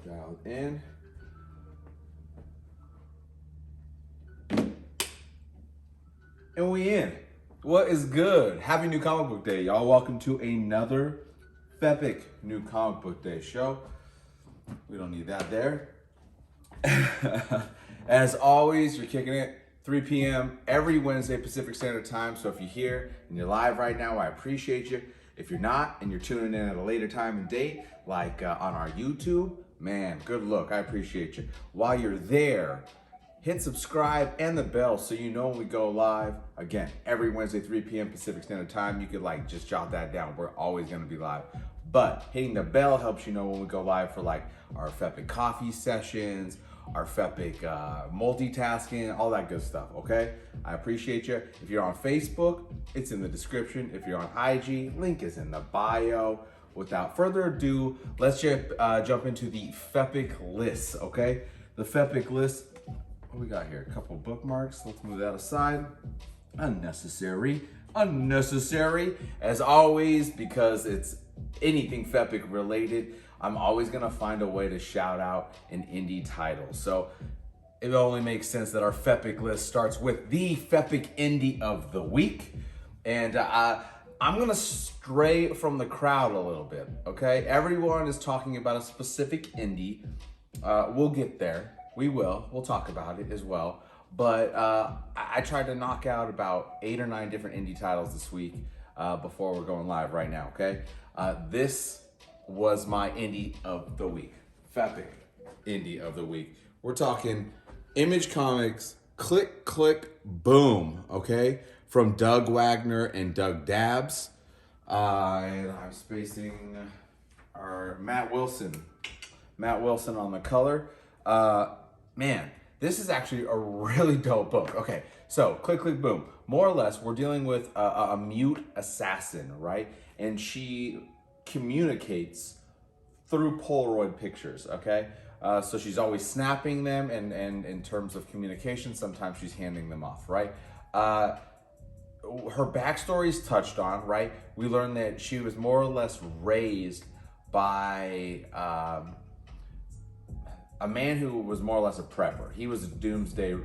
Dialed in. And we in. What is good? Happy New Comic Book Day, y'all. Welcome to another Fepic New Comic Book Day show. We don't need that there. As always, you're kicking it 3 p.m. every Wednesday Pacific Standard Time. So if you're here and you're live right now, I appreciate you. If you're not and you're tuning in at a later time and date, like on our YouTube, man, good look. I appreciate you. While you're there, hit subscribe and the bell so you know when we go live. Again, every Wednesday, 3 p.m. Pacific Standard Time. You could just jot that down. We're always going to be live. But hitting the bell helps you know when we go live for our Fepic coffee sessions, our Fepic multitasking, all that good stuff, okay? I appreciate you. If you're on Facebook, it's in the description. If you're on IG, link is in the bio. Without further ado, let's jump into the Fepic list, okay? The Fepic list, what we got here? A couple bookmarks. Let's move that aside. Unnecessary. As always, because it's anything Fepic related, I'm always gonna find a way to shout out an indie title. So it only makes sense that our Fepic list starts with the Fepic Indie of the Week. And I'm gonna stray from the crowd a little bit, okay? Everyone is talking about a specific indie. We'll get there. We'll talk about it as well. But I tried to knock out about 8 or 9 different indie titles this week before we're going live right now, okay? This was my indie of the week. Fepic indie of the week. We're talking Image Comics, Klik, Boom, okay? From Doug Wagner and Doug Dabbs. And I'm spacing our Matt Wilson on the color. Man, this is actually a really dope book. Okay, so Klik, Boom. More or less, we're dealing with a mute assassin, right? And she communicates through Polaroid pictures, okay? So she's always snapping them, and in terms of communication, sometimes she's handing them off, right? Her backstory is touched on, right? We learned that she was more or less raised by a man who was more or less a prepper. He was a doomsday,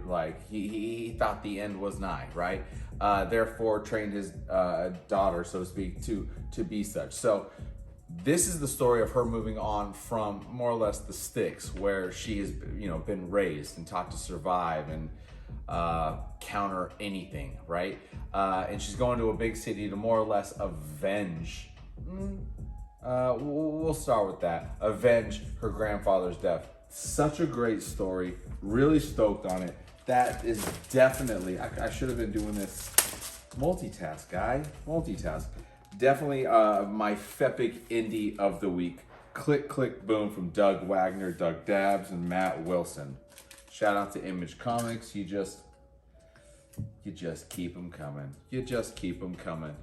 he thought the end was nigh, right? Therefore trained his daughter, so to speak, to be such. So this is the story of her moving on from more or less the sticks, where she has, been raised and taught to survive and counter anything, right? And she's going to a big city to more or less avenge. We'll start with that. Avenge her grandfather's death. Such a great story. Really stoked on it. That is definitely, I should have been doing this. Multitask, guy. Multitask. Definitely my Fepic indie of the week. Klik, Boom from Doug Wagner, Doug Dabbs, and Matt Wilson. Shout out to Image Comics. You just keep them coming.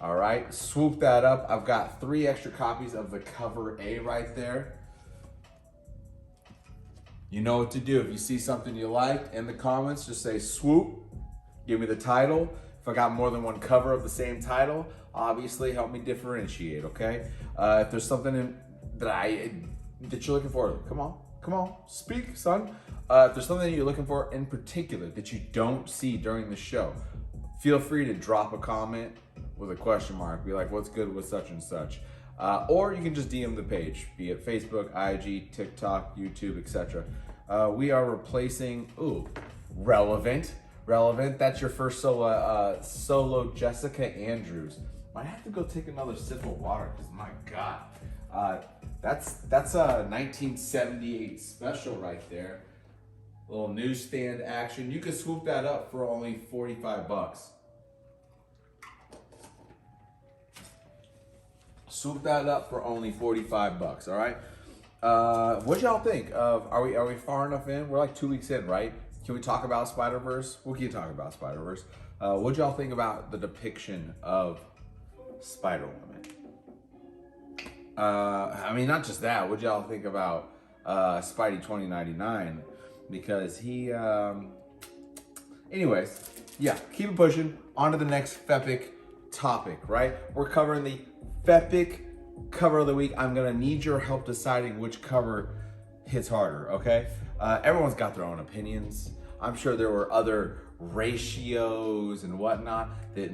All right, swoop that up. I've got 3 extra copies of the cover A right there. You know what to do. If you see something you like in the comments, just say swoop, give me the title. If I got more than one cover of the same title, obviously help me differentiate, okay? If there's something that you're looking for, come on, speak, son. If there's something you're looking for in particular that you don't see during the show, feel free to drop a comment with a question mark. Be like, what's good with such and such? Or you can just DM the page, be it Facebook, IG, TikTok, YouTube, etc. We are replacing, relevant. That's your first solo Jessica Andrews. Might have to go take another sip of water, because my God. That's a 1978 special right there. Little newsstand action. You can swoop that up for only $45. Swoop that up for only $45, all right? What y'all think of, are we far enough in? We're like 2 weeks in, right? Can we talk about Spider-Verse? We can talk about Spider-Verse. What y'all think about the depiction of Spider-Woman? Not just that. What y'all think about Spidey 2099? Because he, anyways, yeah, keep it pushing. On to the next Fepic topic, right? We're covering the Fepic cover of the week. I'm gonna need your help deciding which cover hits harder, okay? Everyone's got their own opinions. I'm sure there were other ratios and whatnot that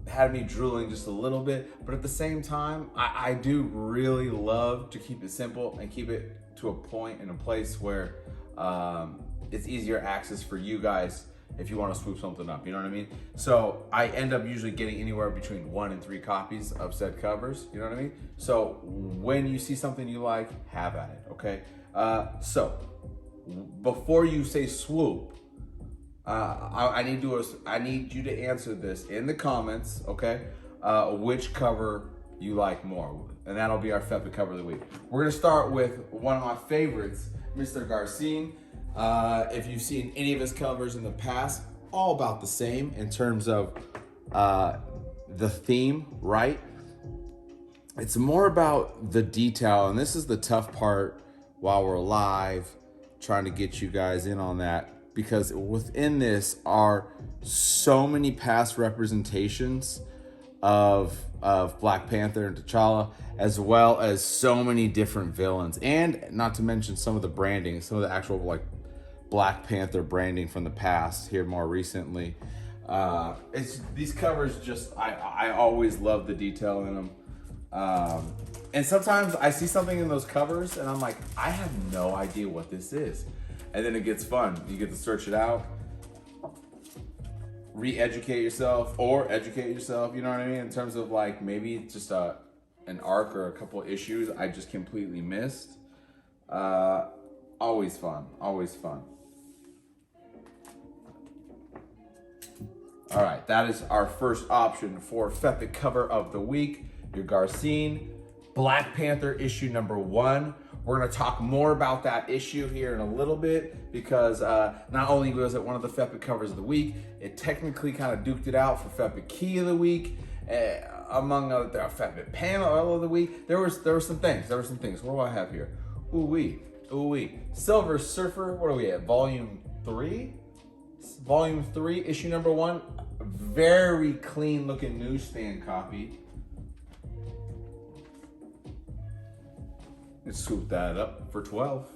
had me drooling just a little bit, but at the same time, I do really love to keep it simple and keep it to a point and a place where it's easier access for you guys if you want to swoop something up, you know what I mean? So I end up usually getting anywhere between 1 and 3 copies of said covers, you know what I mean? So when you see something you like, have at it, okay? So before you say swoop, I need you to answer this in the comments, okay? Which cover you like more, and that'll be our Fepic cover of the week. We're gonna start with one of my favorites, Mr. Garcin. If you've seen any of his covers in the past, all about the same in terms of the theme, right? It's more about the detail, and this is the tough part while we're live, trying to get you guys in on that, because within this are so many past representations of Black Panther and T'Challa, as well as so many different villains, and not to mention some of the branding, some of the actual like Black Panther branding from the past here more recently. It's these covers just I always love the detail in them. And sometimes I see something in those covers and I'm like, I have no idea what this is. And then it gets fun. You get to search it out, re-educate yourself or educate yourself, you know what I mean? In terms of like maybe just an arc or a couple issues I just completely missed. Always fun, always fun. All right, that is our first option for Fepic cover of the week. Your Garcin, Black Panther issue #1. We're gonna talk more about that issue here in a little bit because not only was it one of the Fepic covers of the week, it technically kind of duked it out for Fepic key of the week, among other Fepic panel of the week. There were some things. What do I have here? Ooh wee. Silver Surfer. What are we at? Volume 3, issue #1. Very clean looking newsstand copy. Let's scoop that up for 12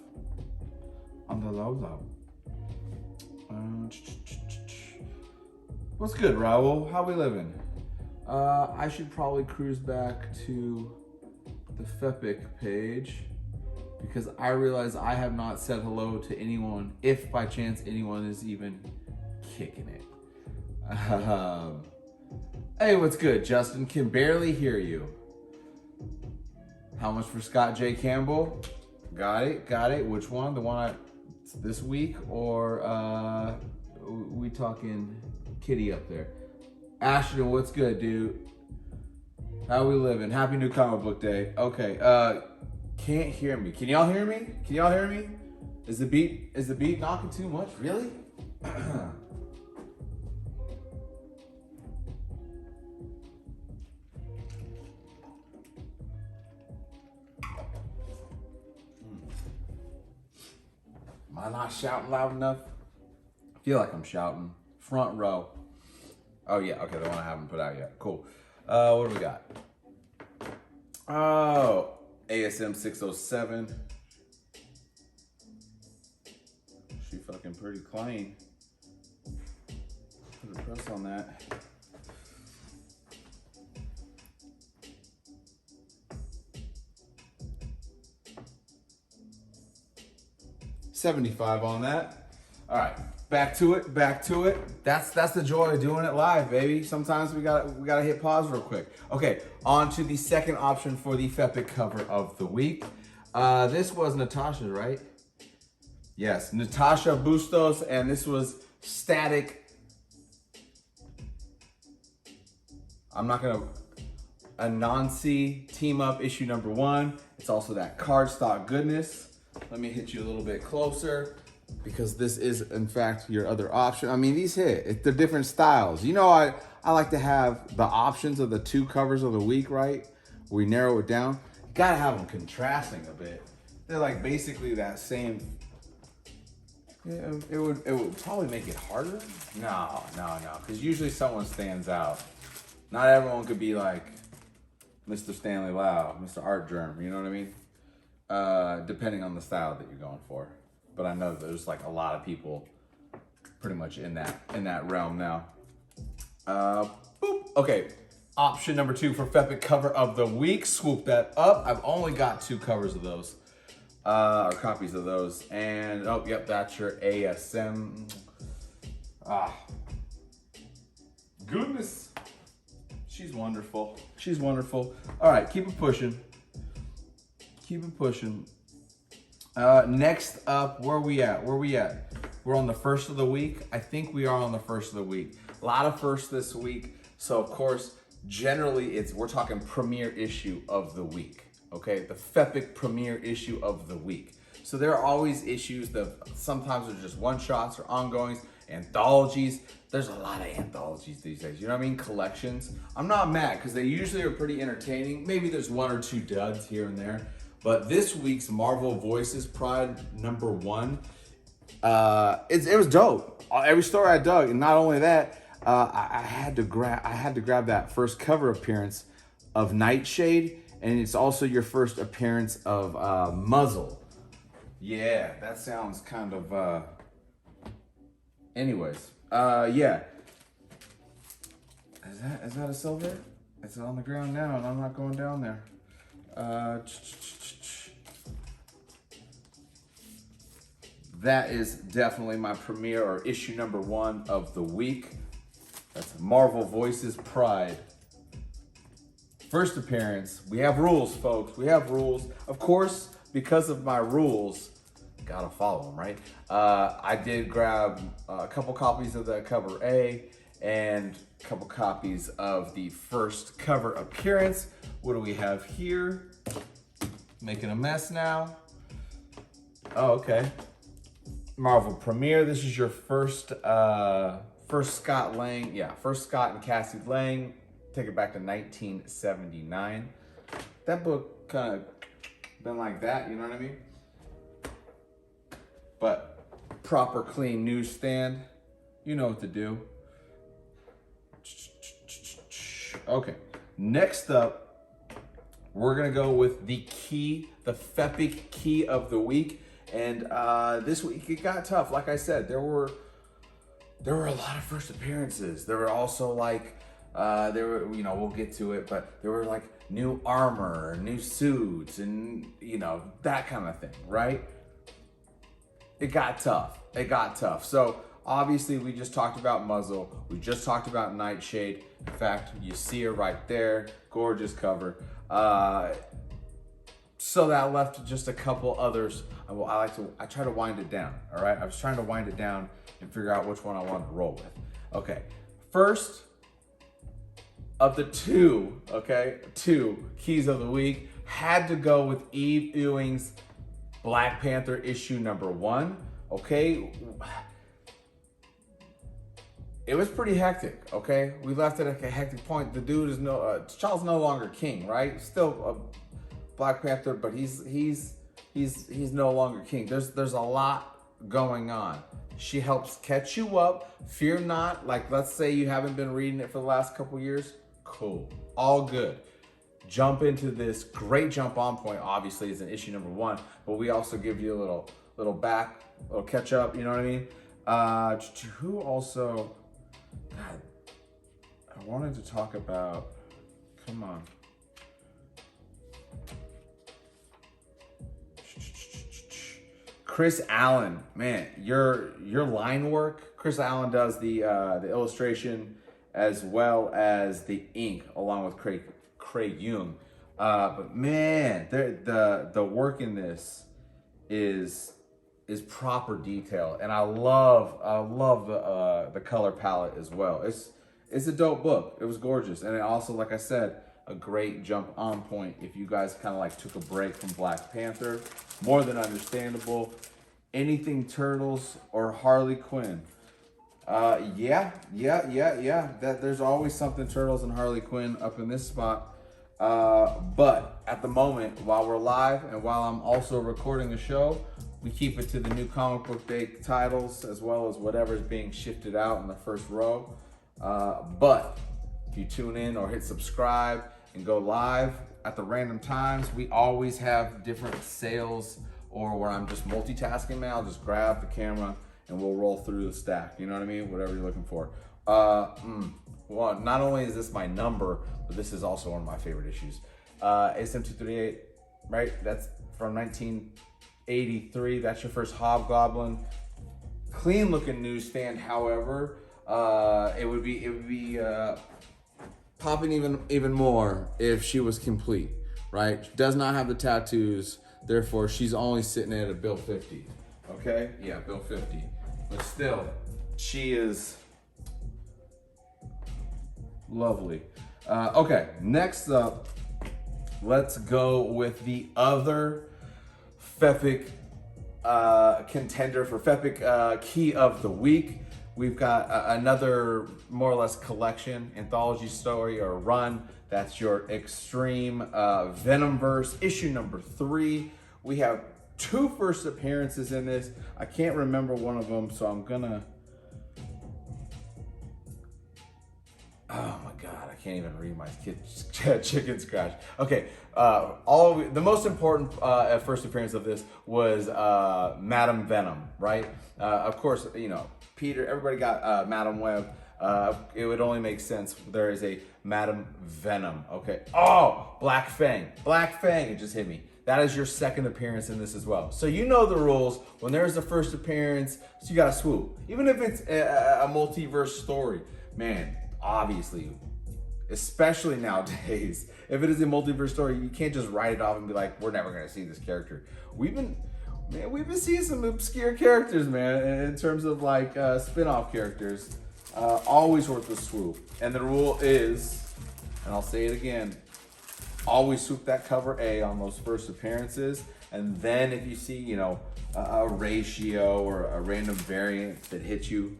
on the low. What's good, Raul? How we living? I should probably cruise back to the Fepic page because I realize I have not said hello to anyone, if by chance anyone is even kicking it. Hey, what's good, Justin? Can barely hear you. How much for Scott J. Campbell? Got it. Which one? The one this week, or we talking Kitty up there? Ashton, what's good, dude? How we living? Happy New Comic Book Day. Okay, can't hear me. Can y'all hear me? Is the beat knocking too much? Really? Am I not shouting loud enough? I feel like I'm shouting. Front row. Oh yeah, okay, the one I haven't put out yet. Cool. What do we got? Oh, ASM 607. She fucking pretty clean. Put a press on that. $75 on that. All right, back to it. That's the joy of doing it live, baby. Sometimes we gotta hit pause real quick. Okay, on to the second option for the Fepic cover of the week. This was Nastasha, right? Yes, Nastasha Bustos, and this was Static. Anansi team up issue #1. It's also that cardstock goodness. Let me hit you a little bit closer because this is, in fact, your other option. I mean, these hit. They're different styles. You know, I like to have the options of the 2 covers of the week, right? We narrow it down. Gotta have them contrasting a bit. They're like basically that same. Yeah, it would probably make it harder. No, because usually someone stands out. Not everyone could be like Mr. Stanley Lau, Mr. Art Germ. You know what I mean? depending on the style that you're going for. But I know there's like a lot of people pretty much in that realm now. Boop. Okay, option number 2 for Fepic cover of the week. Swoop that up. I've only got 2 covers of those, or copies of those. And oh, yep, that's your ASM. Goodness. She's wonderful. She's wonderful. All right, keep it pushing. Keep it pushing. Next up, where we at? We're on the first of the week. I think we are on the first of the week. A lot of firsts this week. So of course, generally we're talking premiere issue of the week. Okay, the Fepic premiere issue of the week. So there are always issues that sometimes they're just one shots or ongoings, anthologies. There's a lot of anthologies these days, you know what I mean? Collections. I'm not mad because they usually are pretty entertaining. Maybe there's 1 or 2 duds here and there. But this week's Marvel Voices Pride #1, it was dope. Every story I dug, and not only that, I had to grab that first cover appearance of Nightshade, and it's also your first appearance of Muzzle. Yeah, that sounds kind of. Anyways, yeah. Is that a silver? It's on the ground now, and I'm not going down there. That is definitely my premiere or issue #1 of the week. That's Marvel Voices Pride. First appearance. We have rules, folks. We have rules. Of course, because of my rules, gotta follow them, right? I did grab a couple copies of the cover A and a couple copies of the first cover appearance. What do we have here? Making a mess now. Oh, okay. Marvel Premiere. This is your first Scott Lang. Yeah, first Scott and Cassie Lang. Take it back to 1979. That book kind of been like that, you know what I mean? But proper clean newsstand. You know what to do. Okay, next up, we're gonna go with the key, the Fepic key of the week. And this week it got tough. Like I said, there were a lot of first appearances. There were also like, we'll get to it, but there were like new armor, new suits, and that kind of thing, right? It got tough. So obviously we just talked about Muzzle. We just talked about Nightshade. In fact, you see her right there. Gorgeous cover. So that left just a couple others. I try to wind it down, all right? I was trying to wind it down and figure out which one I wanted to roll with. Okay, first of the two keys of the week, had to go with Eve Ewing's Black Panther issue #1, okay? It was pretty hectic, okay? We left it at a hectic point. The dude is T'Challa's no longer king, right? Still a Black Panther, but he's no longer king. There's a lot going on. She helps catch you up. Fear not. Like, let's say you haven't been reading it for the last couple years. Cool, all good. Jump into this great jump on point. Obviously, it's an issue #1, but we also give you a little catch up. You know what I mean? Who also? God, I wanted to talk about. Come on. Chris Allen, man, your line work. Chris Allen does the illustration as well as the ink, along with Craig Young. But man, the work in this is proper detail, and I love the color palette as well. It's a dope book. It was gorgeous, and it also, like I said, a great jump on point. If you guys kind of like took a break from Black Panther, more than understandable. Anything Turtles or Harley Quinn. Yeah. There's always something Turtles and Harley Quinn up in this spot. But at the moment, while we're live and while I'm also recording the show, we keep it to the new comic book day titles as well as whatever's being shifted out in the first row. But if you tune in or hit subscribe and go live, at the random times. We always have different sales, or where I'm just multitasking, man. I'll just grab the camera and we'll roll through the stack. You know what I mean? Whatever you're looking for. Well, not only is this my number, but this is also one of my favorite issues. ASM 238, right? That's from 1983. That's your first Hobgoblin. Clean looking newsstand. However, it would be popping even more if she was complete, right? She does not have the tattoos, therefore she's only sitting at a bill 50. Okay, yeah, bill 50. But still, she is lovely. Okay, next up, let's go with the other Fepic contender for Fepic Key of the Week. We've got another more or less collection, anthology story or run. That's your Extreme Venomverse, issue number 3. We have 2 first appearances in this. I can't remember one of them, so I'm gonna... Oh my God, I can't even read my chicken scratch. Okay, the most important first appearance of this was Madam Venom, right? Of course, you know, Peter, everybody got Madam Web. It would only make sense. There is a Madam Venom, okay? Oh, Black Fang, it just hit me. That is your second appearance in this as well. So you know the rules. When there's the first appearance, so you gotta swoop. Even if it's a multiverse story, man, obviously, especially nowadays, if it is a multiverse story, you can't just write it off and be like, we're never gonna see this character. We've been seeing some obscure characters, man, in terms of like spin-off characters. Always worth the swoop. And the rule is, and I'll say it again, always swoop that cover A on those first appearances. And then if you see, you know, a ratio or a random variant that hits you,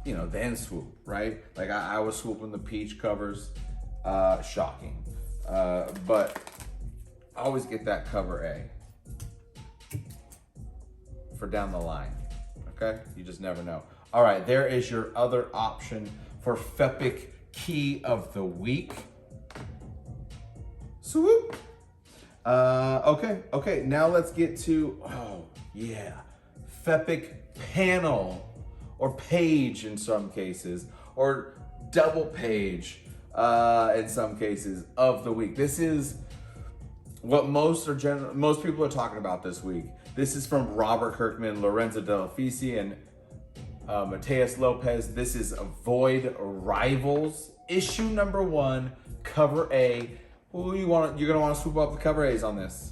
you know, then swoop, right? Like I was swooping the peach covers, shocking. But always get that cover A for down the line, okay? You just never know. All right, there is your other option for Fepic Key of the Week. Swoop. Okay, now let's get to, oh yeah, Fepic Panel, or page in some cases, or double page in some cases of the week. This is what most people are talking about this week. This is from Robert Kirkman, Lorenzo Delafici, and Matheus Lopes. This is Void Rivals, issue number 1, cover A. Who you want? You're gonna want to swoop up the cover A's on this.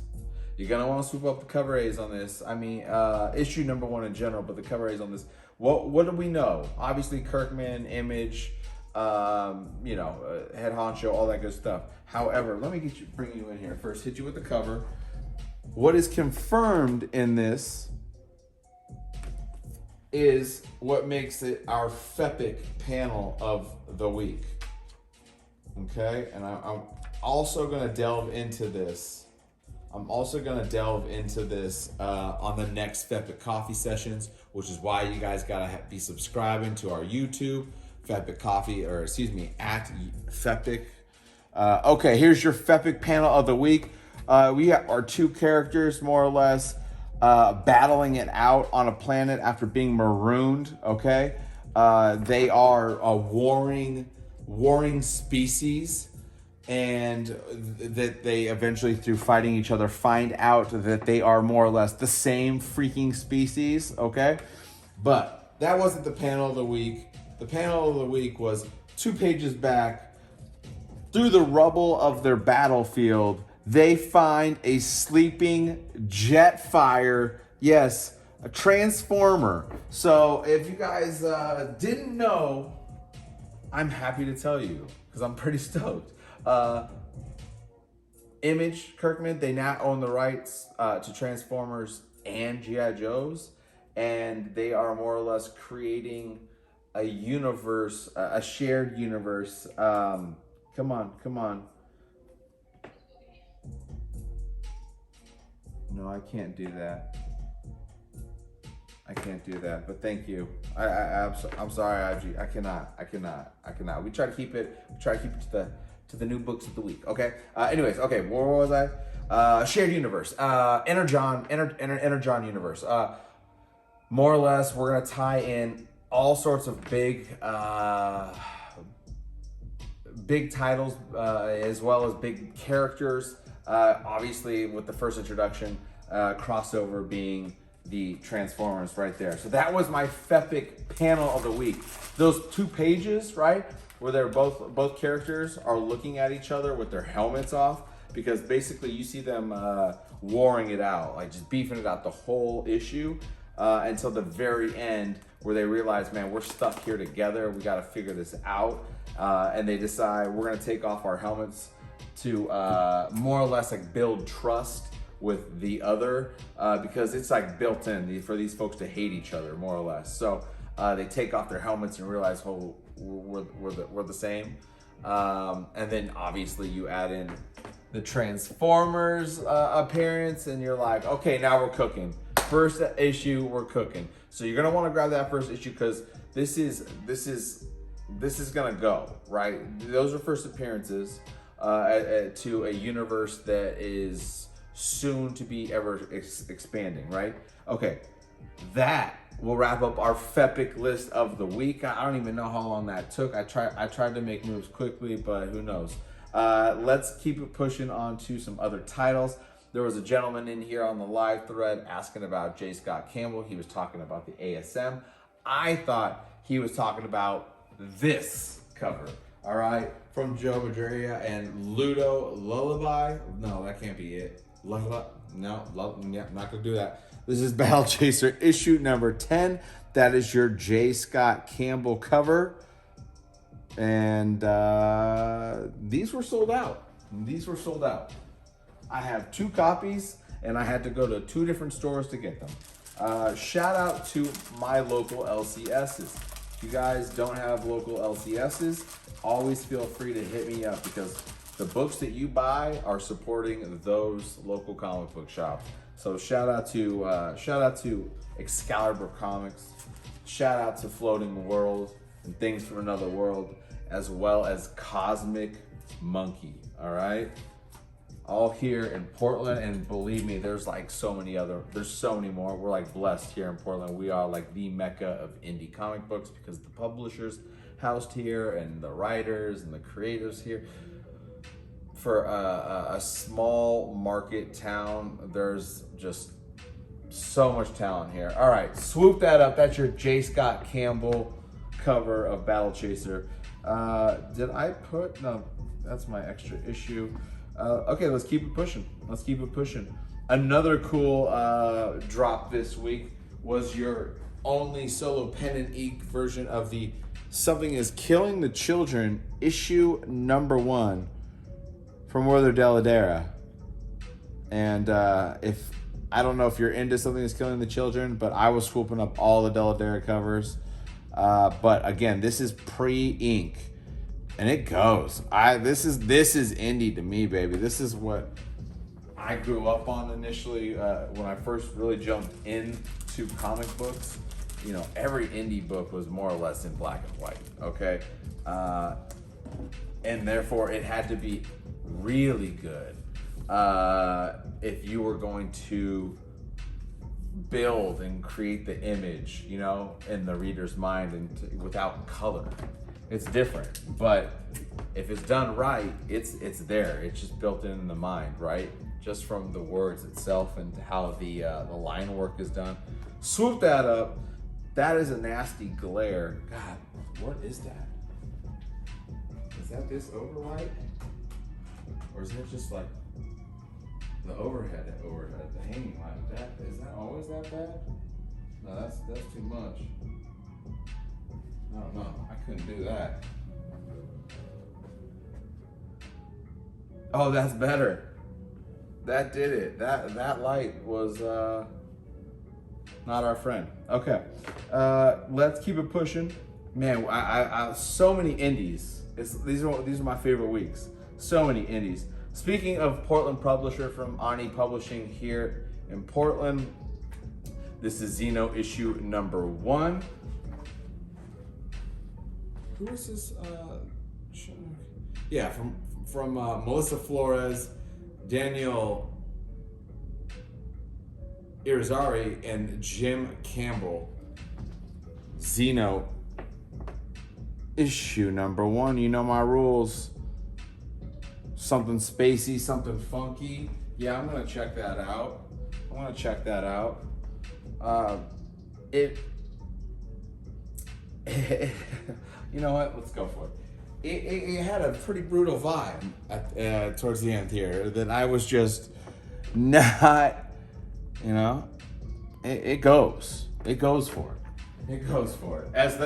You're gonna want to swoop up the cover A's on this. I mean, issue number 1 in general, but the cover A's on this. What do we know? Obviously, Kirkman, Image, you know, head honcho, all that good stuff. However, let me bring you in here first. Hit you with the cover. What is confirmed in this is what makes it our Fepic panel of the week. Okay, and I'm also gonna delve into this. on the next Fepic Coffee sessions, which is why you guys gotta be subscribing to our YouTube, Fepic Coffee, or excuse me, at Fepic. Okay, here's your Fepic panel of the week. We have our 2 characters, more or less, battling it out on a planet after being marooned, okay? They are a warring species, and that they eventually, through fighting each other, find out that they are more or less the same freaking species, okay? But that wasn't the panel of the week. The panel of the week was 2 pages back. Through the rubble of their battlefield, they find a sleeping Jetfire, yes, a transformer. So if you guys didn't know, I'm happy to tell you, because I'm pretty stoked. Image, Kirkman, they now own the rights to Transformers and G.I. Joes, and they are more or less creating a universe, a shared universe. Come on. No, I can't do that. But thank you. I'm sorry, IG. I cannot. We try to keep it to the new books of the week. Okay. Anyways, okay. Where was I? Shared universe. Energon universe. More or less, we're gonna tie in all sorts of big titles, as well as big characters. Obviously, with the first introduction, crossover being the Transformers right there. So that was my Fepic panel of the week. Those 2 pages, right, where they're both characters are looking at each other with their helmets off, because basically you see them warring it out, like just beefing it out the whole issue until the very end, where they realize, man, we're stuck here together. We got to figure this out. And they decide we're going to take off our helmets to more or less like build trust with the other, because it's like built in for these folks to hate each other, more or less. So they take off their helmets and realize, oh, we're the same. And then obviously you add in the Transformers appearance, and you're like, okay, now we're cooking. First issue, we're cooking. So you're gonna want to grab that first issue, because this is gonna go right. Those are first appearances to a universe that is soon to be ever expanding, right? Okay, that will wrap up our Fepic list of the week. I don't even know how long that took. I tried to make moves quickly, but who knows? Let's keep it pushing on to some other titles. There was a gentleman in here on the live thread asking about J. Scott Campbell. He was talking about the ASM. I thought he was talking about this cover, all right? From Joe Madureira and Ludo Lullaby. No, that can't be it. No, yeah, I'm not gonna do that. This is Battle Chaser issue number 10. That is your J. Scott Campbell cover. And these were sold out. I have 2 copies, and I had to go to 2 different stores to get them. Shout out to my local LCSs. If you guys don't have local LCSs, always feel free to hit me up, because the books that you buy are supporting those local comic book shops. So shout out to Excalibur Comics, shout out to Floating World and Things from Another World, as well as Cosmic Monkey. All right. All here in Portland, and believe me, there's so many more. We're like blessed here in Portland. We are like the mecca of indie comic books, because the publishers housed here and the writers and the creators here. For a small market town, there's just so much talent here. All right, swoop that up. That's your J. Scott Campbell cover of Battle Chaser. Did I put, no, that's my extra issue. Okay, let's keep it pushing. Another cool drop this week was your only solo pen and ink version of the Something is Killing the Children issue number 1 from Werther Dell'Edera. And if I don't know if you're into Something is Killing the Children, but I was swooping up all the Dell'Edera covers. But again, this is pre-ink. And it goes. This is indie to me, baby. This is what I grew up on initially when I first really jumped into comic books. You know, every indie book was more or less in black and white, okay? And therefore, it had to be really good if you were going to build and create the image, you know, in the reader's mind and without color. It's different, but if it's done right, it's there. It's just built in the mind, right? Just from the words itself and how the line work is done. Swoop that up. That is a nasty glare. God, what is that? Is that this overlight? Or is that just like the overhead, the hanging light? Is that always that bad? No, that's too much. I don't know. I couldn't do that. Oh, that's better. That did it. That light was not our friend. Okay. Let's keep it pushing. Man, I so many indies. These are my favorite weeks. So many indies. Speaking of Portland publisher from Ani Publishing here in Portland, this is Xeno issue number 1. Who is this? Yeah, from Melissa Flores, Daniel Irizarry, and Jim Campbell. Xeno, issue number 1. You know my rules. Something spacey, something funky. Yeah, I'm gonna check that out. You know what? Let's go for it. It had a pretty brutal vibe towards the end here that I was just not, you know. It goes for it. It goes for it. As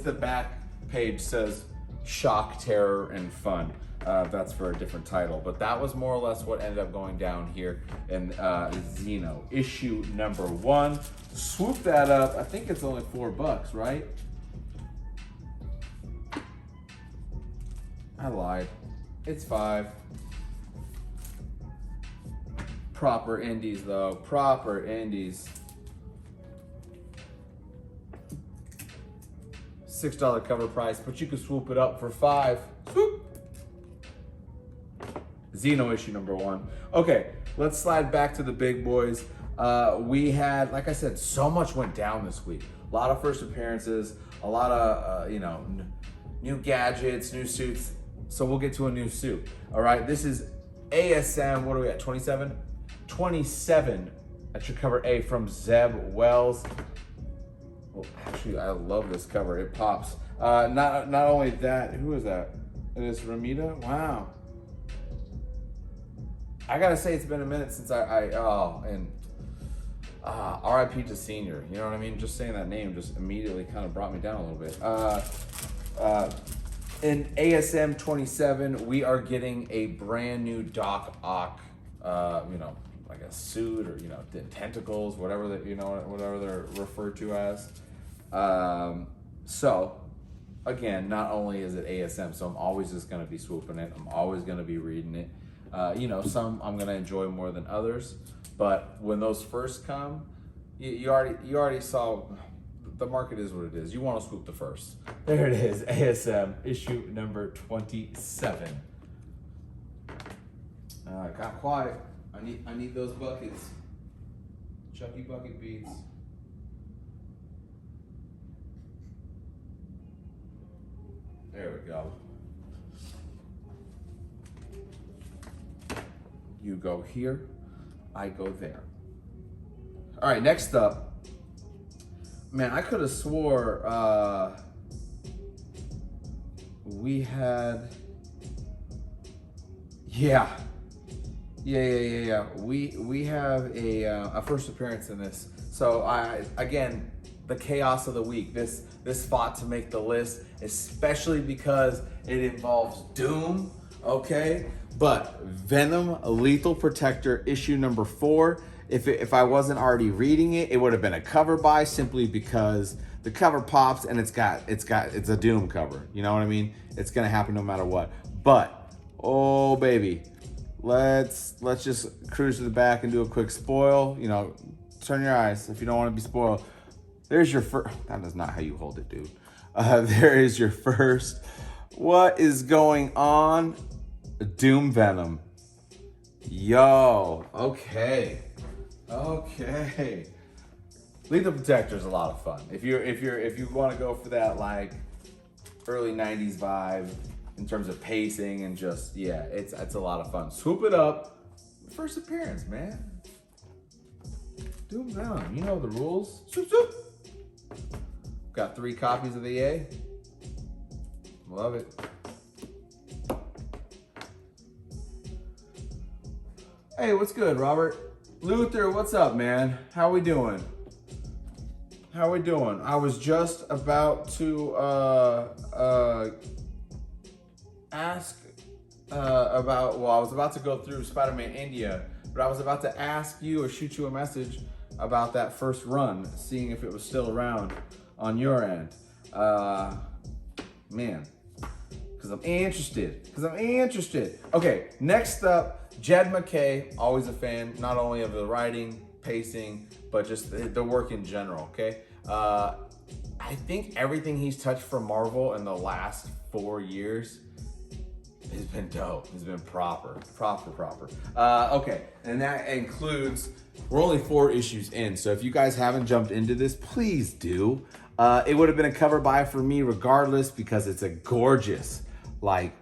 the back page says, shock, terror, and fun. That's for a different title, but that was more or less what ended up going down here in Xeno, issue number 1. Swoop that up. I think it's only $4, right? I lied. It's 5. Proper indies though. Proper indies. $6 cover price, but you can swoop it up for 5. Swoop. Xeno issue number 1. Okay, let's slide back to the big boys. We had, like I said, so much went down this week. A lot of first appearances, a lot of, new gadgets, new suits. So we'll get to a new suit. All right, this is ASM, what are we at, 27? 27, that should cover A, from Zeb Wells. Well, actually, I love this cover, it pops. Not only that, who is that? It is Ramita, wow. I gotta say, it's been a minute since RIP to Senior, you know what I mean? Just saying that name just immediately kind of brought me down a little bit. In ASM 27, we are getting a brand new Doc Ock, like a suit or, the tentacles, whatever they're referred to as. So, again, not only is it ASM, so I'm always just gonna be swooping it. I'm always gonna be reading it. Some I'm gonna enjoy more than others, but when those first come, you already saw. The market is what it is. You want to swoop the first. There it is, ASM issue number 27. Got quiet. I need those buckets. Chucky bucket beats. There we go. You go here, I go there. All right, next up. Man, I could have swore we had, yeah. We have a first appearance in this. So again, the chaos of the week. This fought to make the list, especially because it involves Doom. Okay, but Venom, Lethal Protector, issue number 4. If I wasn't already reading it, it would have been a cover buy simply because the cover pops and it's a Doom cover. You know what I mean? It's gonna happen no matter what. But oh baby, let's just cruise to the back and do a quick spoil. Turn your eyes if you don't want to be spoiled. There's your first. That is not how you hold it, dude. There is your first. What is going on? Doom Venom. Yo. Okay. Lethal Protector is a lot of fun. If you want to go for that like early 90s vibe in terms of pacing and just it's a lot of fun. Swoop it up. First appearance, man. Doom Venom. You know the rules. Swoop swoop. Got 3 copies of the A. Love it. Hey, what's good, Robert? Luther, what's up, man? How we doing? I was just about to ask about, I was about to go through Spider-Man India, but I was about to ask you or shoot you a message about that first run, seeing if it was still around on your end. Man, because I'm interested. Okay, next up, Jed McKay, always a fan, not only of the writing, pacing, but just the work in general, okay? I think everything he's touched from Marvel in the last 4 years It's been dope. It's been proper. Okay, and that includes, we're only 4 issues in, so if you guys haven't jumped into this, please do. It would have been a cover buy for me regardless because it's a gorgeous, like,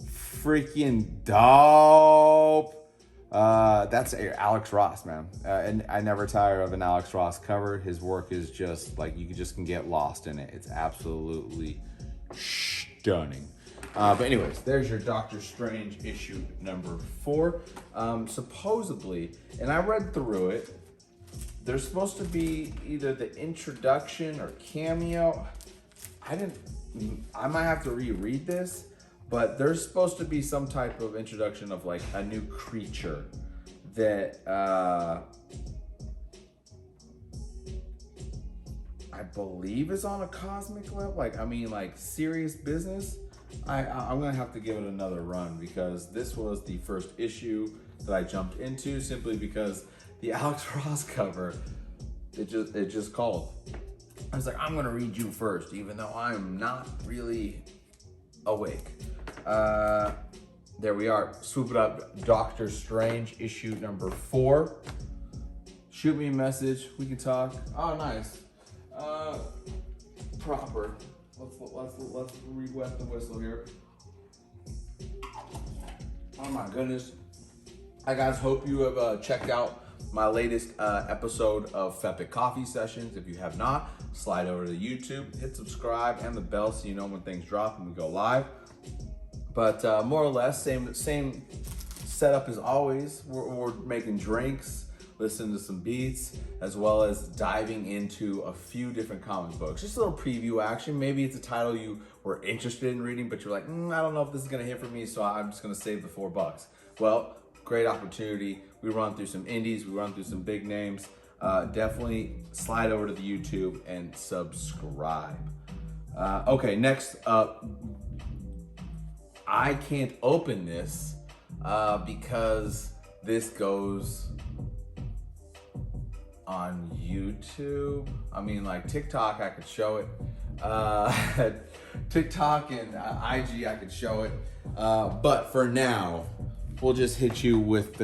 freaking dope. That's Alex Ross, man. And I never tire of an Alex Ross cover. His work is just, like, you just can get lost in it. It's absolutely stunning. But anyways, there's your Doctor Strange issue number 4. Supposedly, and I read through it, there's supposed to be either the introduction or cameo. I might have to reread this, but there's supposed to be some type of introduction of like a new creature that I believe is on a cosmic level. Like, I mean, like serious business. I'm gonna have to give it another run because this was the first issue that I jumped into simply because the Alex Ross cover, it just called. I was like, I'm gonna read you first, even though I'm not really awake. There we are. Swoop it up. Doctor Strange issue number 4. Shoot me a message. We can talk. Oh, nice. Proper. Let's re-wet the whistle here. Oh my goodness. Hi guys, hope you have checked out my latest episode of Fepic Coffee Sessions. If you have not, slide over to YouTube, hit subscribe and the bell so you know when things drop and we go live. But more or less, same setup as always. We're making drinks, listening to some beats, as well as diving into a few different comic books. Just a little preview action. Maybe it's a title you were interested in reading, but you're like, I don't know if this is gonna hit for me, so I'm just gonna save the $4. Well, great opportunity. We run through some indies, we run through some big names. Definitely slide over to the YouTube and subscribe. Okay, next up, I can't open this because this goes on YouTube. I mean, like TikTok, I could show it. TikTok and IG, I could show it. But for now, we'll just hit you with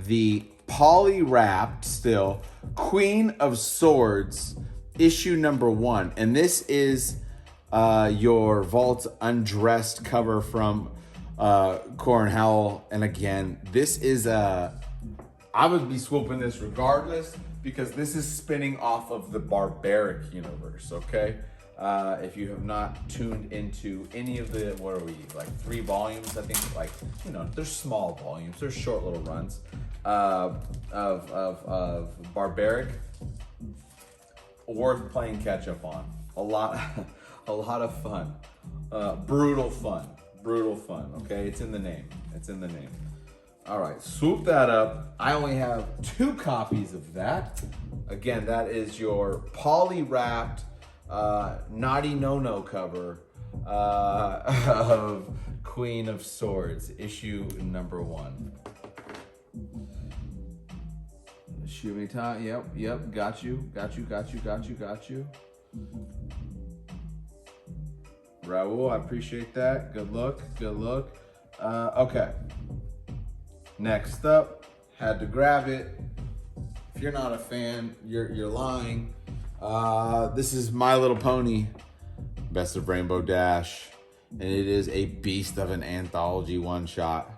the poly-wrapped still Queen of Swords issue number 1. And this is your Vault Undressed cover from Corin Howell. And again, this is I would be swooping this regardless because this is spinning off of the Barbaric universe, okay? If you have not tuned into any of the, what are we, like 3 volumes, I think, like, you know, they're small volumes, they're short little runs of Barbaric, worth playing catch up on. A lot of fun, brutal fun, okay? It's in the name, All right, swoop that up. I only have 2 copies of that. Again, that is your poly-wrapped Naughty No-No cover of Queen of Swords, issue number 1. Shoot me time. Yep, got you. Raul, I appreciate that. Good look. Okay. Next up, had to grab it. If you're not a fan, you're lying. This is My Little Pony, Best of Rainbow Dash, and it is a beast of an anthology one-shot.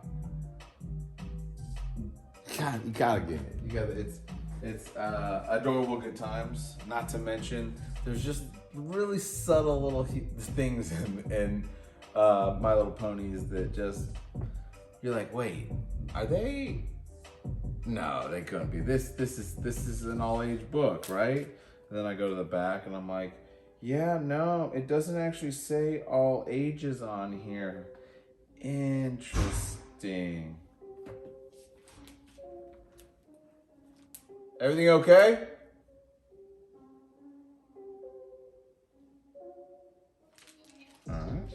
God, you gotta get it. It's adorable good times. Not to mention, there's just really subtle little things in My Little Ponies that just, you're like, wait, are they? No, they couldn't be. This is an all-age book, right? And then I go to the back and I'm like, yeah, no, it doesn't actually say all ages on here. Interesting. Everything okay? All right.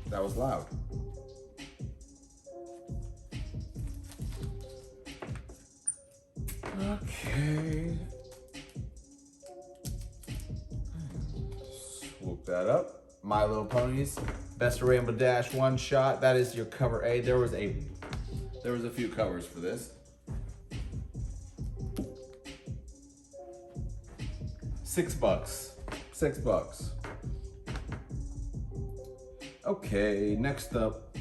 That was loud. Okay. Swoop that up. My Little Ponies, Best of Rainbow Dash one shot. That is your cover A. There was a few covers for this. $6. $6. Okay, next up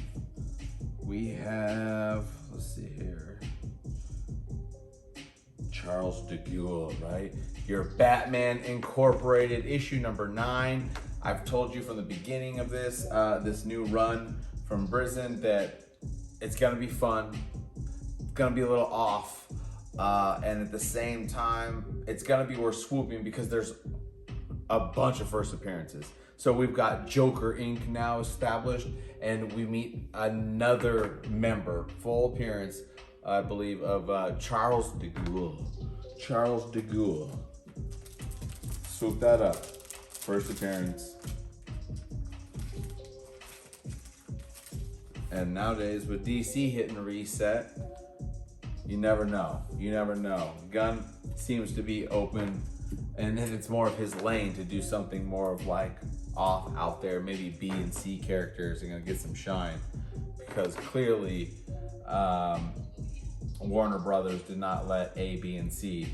we have, let's see here, Charles de Gaulle, right? Your Batman Incorporated issue number 9. I've told you from the beginning of this new run from Brisson that it's gonna be fun. It's gonna be a little off, and at the same time, it's gonna be worth swooping because there's a bunch of first appearances. So we've got Joker Inc. now established, and we meet another member, full appearance, I believe, of Charles de Gaulle. Charles de Gaulle. Swoop that up. First appearance. And nowadays, with DC hitting reset, you never know. You never know. Gunn seems to be open, and then it's more of his lane to do something more of like off out there. Maybe B and C characters are gonna get some shine, because clearly Warner Brothers did not let A, B, and C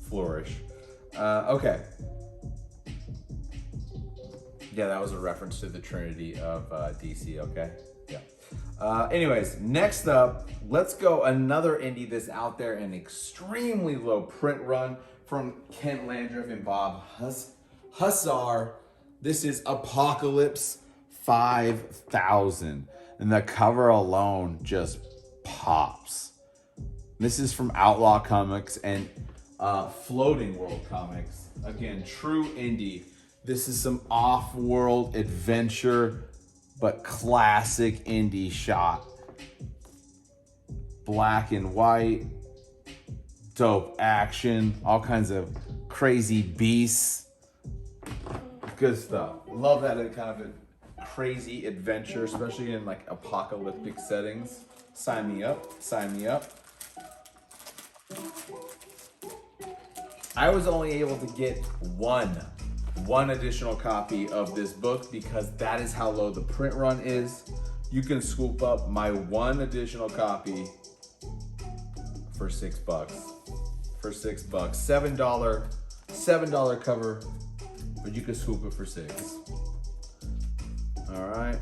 flourish. Okay. Yeah, that was a reference to the Trinity of DC, okay? Yeah. Anyways, next up, let's go another indie that's out there, an extremely low print run from Kent Landreth and Bob Hussar. This is Apocalypse 5000, and the cover alone just pops. This is from Outlaw Comics and Floating World Comics. Again, true indie. This is some off-world adventure, but classic indie shot. Black and white, dope action, all kinds of crazy beasts. Good stuff. Love that kind of a crazy adventure, especially in like apocalyptic settings. Sign me up, sign me up. I was only able to get one additional copy of this book because that is how low the print run is. You can swoop up my one additional copy for $6. For $6. $7 cover, but you can swoop it for $6. All right.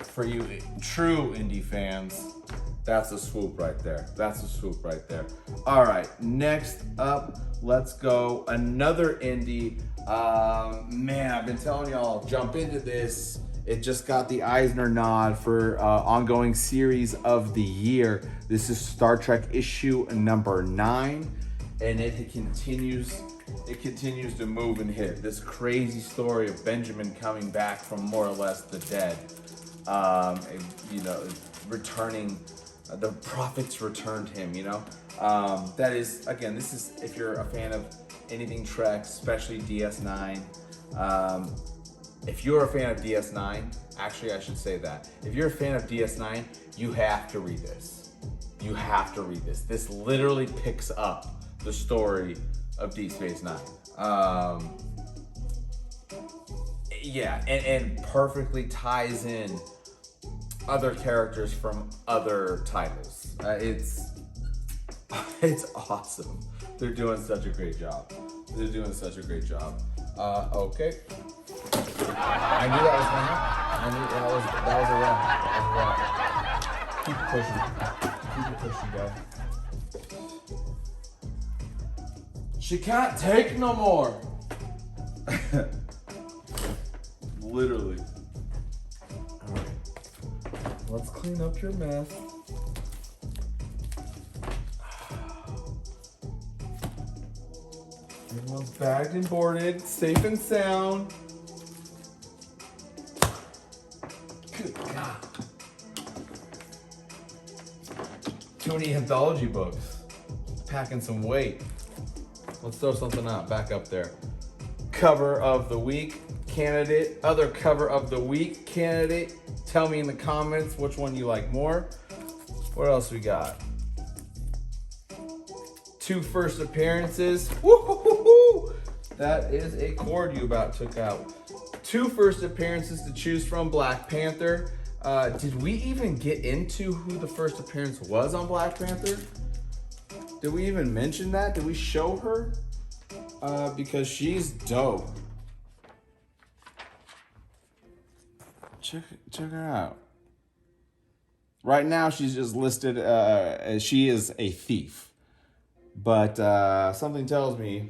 For you true indie fans, that's a swoop right there. That's a swoop right there. All right, next up, let's go another indie. Man, I've been telling y'all, jump into this. It just got the Eisner nod for ongoing series of the year. This is Star Trek issue number 9, and it continues to move and hit. This crazy story of Benjamin coming back from more or less the dead. Returning, the prophets returned him, that is, again, this is, if you're a fan of anything Trek, especially DS9, if you're a fan of DS9, actually I should say that, if you're a fan of DS9, you have to read this. You have to read this. This literally picks up the story of Deep Space Nine. And perfectly ties in other characters from other titles. It's awesome. They're doing such a great job. Okay. I knew that was coming. I knew that was a wrap. Keep pushing, guy. She can't take no more. Literally. All right. Let's clean up your mess. Everyone's bagged and boarded, safe and sound. Good God. Too many anthology books. Packing some weight. Let's throw something out, back up there. Cover of the week candidate, other cover of the week candidate. Tell me in the comments which one you like more. What else we got? 2 first appearances. Woo-hoo-hoo-hoo. That is a cord you about took out. 2 first appearances to choose from. Black Panther. Did we even get into who the first appearance was on Black Panther? Did we even mention that? Did we show her? Because she's dope. Check her out. Right now, she's just listed as she is a thief. But something tells me,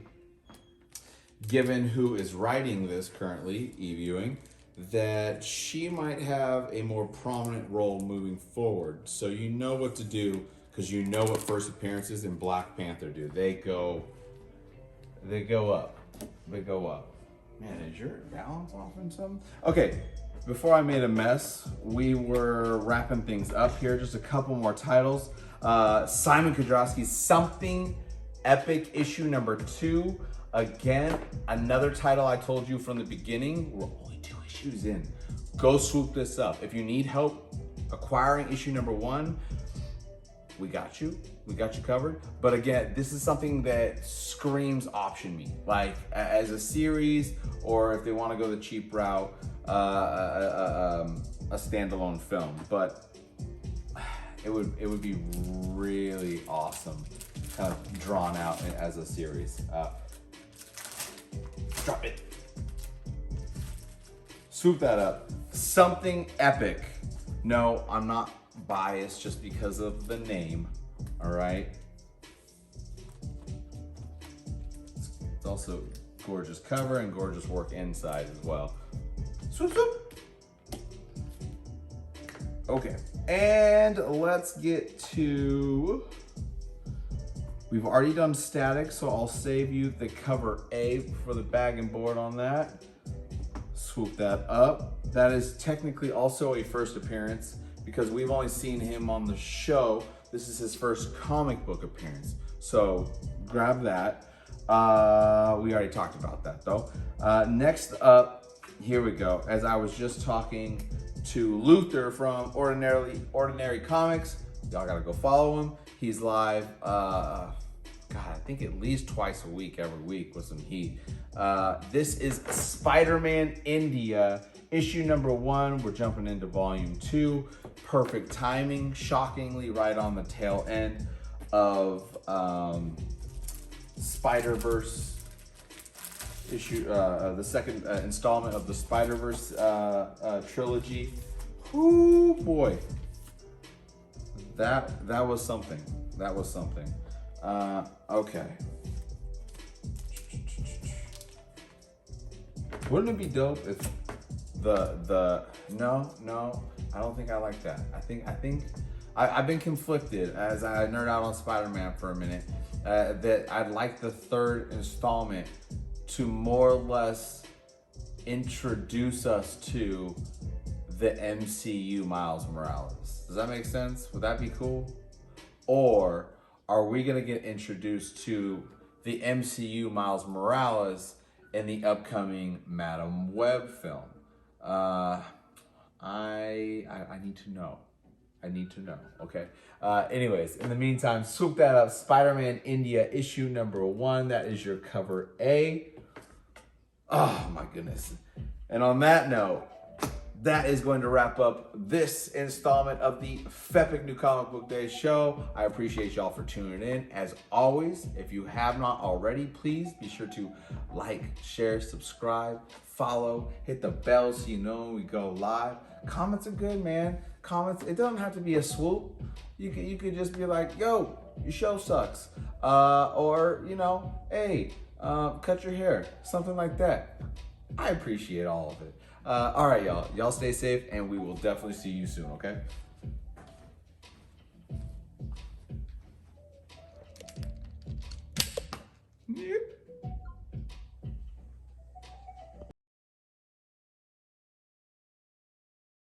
given who is writing this currently, e-viewing, that she might have a more prominent role moving forward. So you know what to do, because you know what first appearances in Black Panther do. They go up. They go up. Man, is your balance off in something? Okay, before I made a mess, we were wrapping things up here. Just a couple more titles. Simon Kudrowski's Something Epic issue number 2. Again, another title I told you from the beginning. We're only 2 issues in. Go swoop this up. If you need help acquiring issue number 1, we got you. We got you covered. But again, this is something that screams option me. Like as a series, or if they want to go the cheap route, a standalone film. But it would be really awesome, kind of drawn out as a series. Drop it. Swoop that up. Something Epic. No, I'm not biased just because of the name. All right. It's also gorgeous cover and gorgeous work inside as well. Swoop, swoop. Okay, and let's get to, we've already done Static, so I'll save you the cover A for the bag and board on that. Swoop that up. That is technically also a first appearance because we've only seen him on the show. This is his first comic book appearance. So grab that. We already talked about that though. Next up, here we go. As I was just talking to Luther from Ordinary Comics, y'all gotta go follow him. He's live, God, I think at least twice a week, every week with some heat. This is Spider-Man India, issue number 1. We're jumping into volume 2. Perfect timing, shockingly right on the tail end of Spider-Verse issue, the second installment of the Spider-Verse trilogy. Whoo, boy. That was something. That was something. Okay. Wouldn't it be dope if no, I don't think I like that. I've been conflicted as I nerd out on Spider-Man for a minute, that I'd like the 3rd installment to more or less introduce us to the MCU Miles Morales. Does that make sense? Would that be cool? Or are we gonna get introduced to the MCU Miles Morales in the upcoming Madam Web film? I need to know. I need to know, okay? Anyways, in the meantime, swoop that up. Spider-Man India issue number 1. That is your cover A. Oh my goodness. And on that note, that is going to wrap up this installment of the Fepic New Comic Book Day show. I appreciate y'all for tuning in. As always, if you have not already, please be sure to like, share, subscribe, follow, hit the bell so you know when we go live. Comments are good, man. Comments, it doesn't have to be a swoop. You could just be like, yo, your show sucks. Or, you know, hey, cut your hair, something like that. I appreciate all of it. All right, y'all. Y'all stay safe, and we will definitely see you soon, okay? Yep.